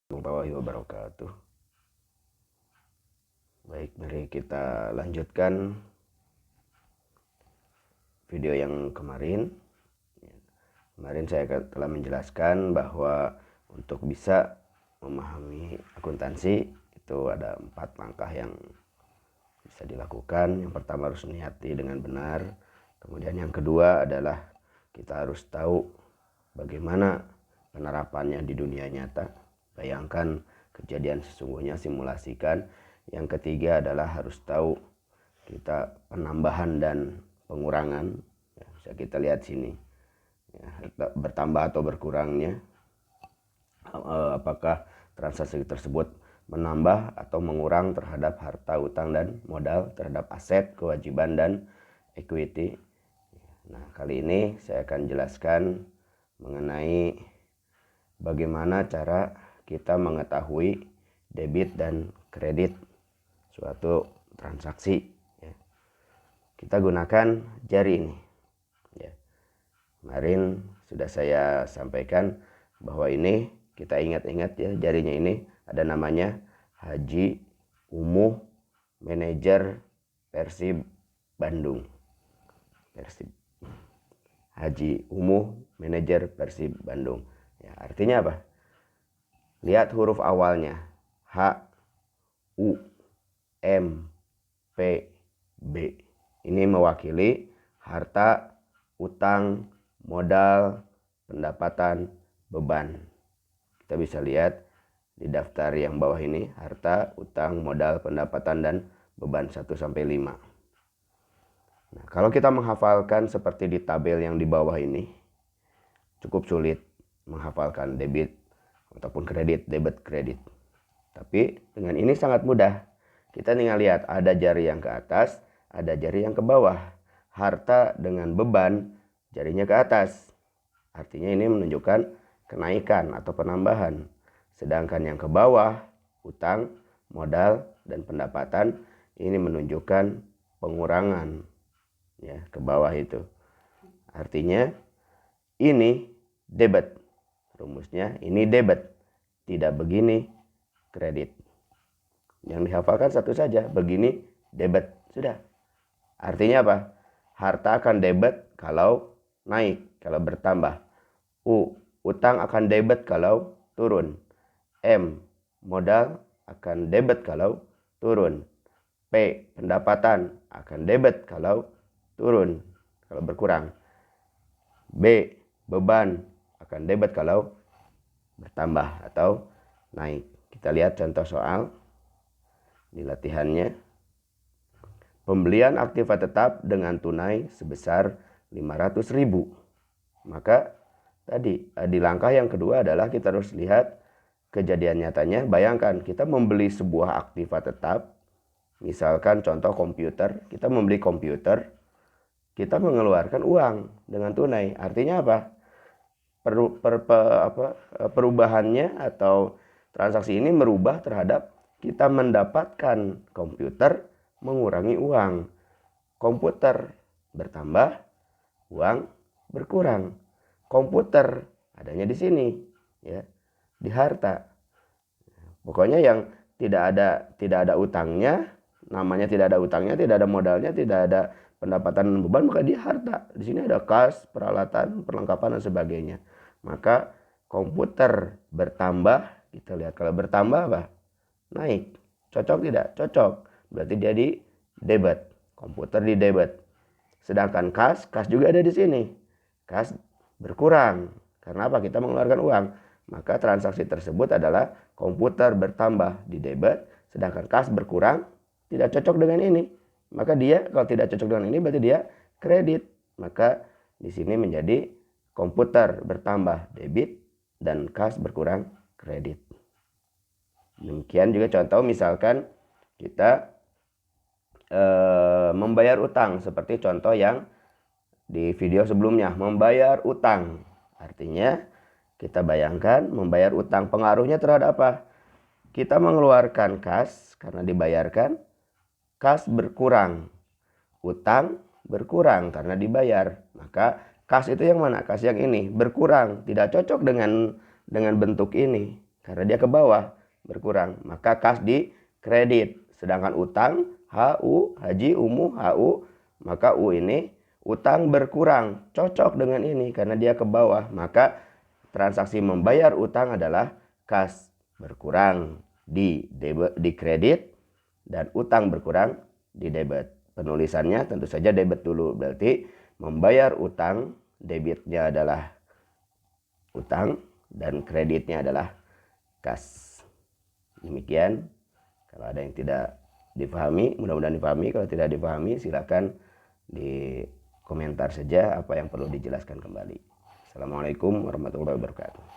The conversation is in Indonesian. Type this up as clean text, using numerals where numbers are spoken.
Warahmatullahi wabarakatuh. Baik, mari kita lanjutkan video yang kemarin. Kemarin saya telah menjelaskan bahwa untuk bisa memahami akuntansi itu ada 4 langkah yang bisa dilakukan. Yang pertama harus niati dengan benar. Kemudian yang kedua adalah kita harus tahu bagaimana penerapannya di dunia nyata. Bayangkan kejadian sesungguhnya, simulasikan. Yang ketiga adalah harus tahu kita penambahan dan pengurangan. Ya, bisa kita lihat sini. Ya, bertambah atau berkurangnya. Apakah transaksi tersebut menambah atau mengurang terhadap harta, utang, dan modal, terhadap aset, kewajiban, dan equity. Nah, kali ini saya akan jelaskan mengenai bagaimana cara kita mengetahui debit dan kredit suatu transaksi. Ya. Kita gunakan jari ini. Ya. Kemarin sudah saya sampaikan bahwa ini kita ingat-ingat ya, jarinya ini ada namanya Haji Umuh Manajer Persib Bandung. Persib. Haji Umuh Manajer Persib Bandung. Ya, artinya apa? Lihat huruf awalnya. H, U, M, P, B. Ini mewakili harta, utang, modal, pendapatan, beban. Kita bisa lihat di daftar yang bawah ini, harta, utang, modal, pendapatan, dan beban 1 sampai 5. Nah, kalau kita menghafalkan seperti di tabel yang di bawah ini, cukup sulit menghafalkan debit ataupun kredit, debit, kredit. Tapi dengan ini sangat mudah. Kita tinggal lihat ada jari yang ke atas, ada jari yang ke bawah. Harta dengan beban, jarinya ke atas. Artinya ini menunjukkan kenaikan atau penambahan. Sedangkan yang ke bawah, utang, modal, dan pendapatan, ini menunjukkan pengurangan. Ya, ke bawah itu. Artinya ini debit. Rumusnya ini debit, tidak begini kredit. Yang dihafalkan satu saja, begini debit, sudah. Artinya apa? Harta akan debit kalau naik, kalau bertambah. U, utang akan debit kalau turun. M, modal akan debit kalau turun. P, pendapatan akan debit kalau turun, kalau berkurang. B, beban akan debit kalau bertambah atau naik. Kita lihat contoh soal di latihannya. Pembelian aktiva tetap dengan tunai sebesar 500.000. Maka tadi di langkah yang kedua adalah kita harus lihat kejadian nyatanya. Bayangkan kita membeli sebuah aktiva tetap. Misalkan contoh komputer, kita membeli komputer, kita mengeluarkan uang dengan tunai. Artinya apa? Perubahannya atau transaksi ini merubah terhadap kita mendapatkan komputer, mengurangi uang. Komputer bertambah, uang berkurang. Komputer adanya di sini, ya, di harta. Pokoknya yang tidak ada utangnya, namanya tidak ada utangnya, tidak ada modalnya, tidak ada pendapatan beban, maka dia harta. Di sini ada kas, peralatan, perlengkapan, dan sebagainya. Maka komputer bertambah, kita lihat kalau bertambah apa? Naik. Cocok tidak? Cocok. Berarti jadi debit. Komputer di debit. Sedangkan kas juga ada di sini. Kas berkurang. Karena apa? Kita mengeluarkan uang. Maka transaksi tersebut adalah komputer bertambah di debit, sedangkan kas berkurang, tidak cocok dengan ini. Maka dia kalau tidak cocok dengan ini berarti dia kredit. Maka di sini menjadi komputer bertambah debit dan kas berkurang kredit. Demikian juga contoh misalkan kita membayar utang seperti contoh yang di video sebelumnya, membayar utang. Artinya kita bayangkan membayar utang, pengaruhnya terhadap apa? Kita mengeluarkan kas karena dibayarkan, kas berkurang, utang berkurang karena dibayar. Maka kas itu yang mana? Kas yang ini berkurang, tidak cocok dengan bentuk ini. karena dia ke bawah berkurang, maka kas di kredit. Sedangkan utang HU, haji, umu, HU, maka U ini utang berkurang, cocok dengan ini karena dia ke bawah, maka transaksi membayar utang adalah kas berkurang di debit, di kredit, dan utang berkurang di debit. Penulisannya tentu saja debit dulu, berarti membayar utang, debitnya adalah utang dan kreditnya adalah kas. Demikian. Kalau ada yang tidak dipahami, mudah-mudahan dipahami. Kalau tidak dipahami, silakan di komentar saja apa yang perlu dijelaskan kembali. Assalamualaikum warahmatullahi wabarakatuh.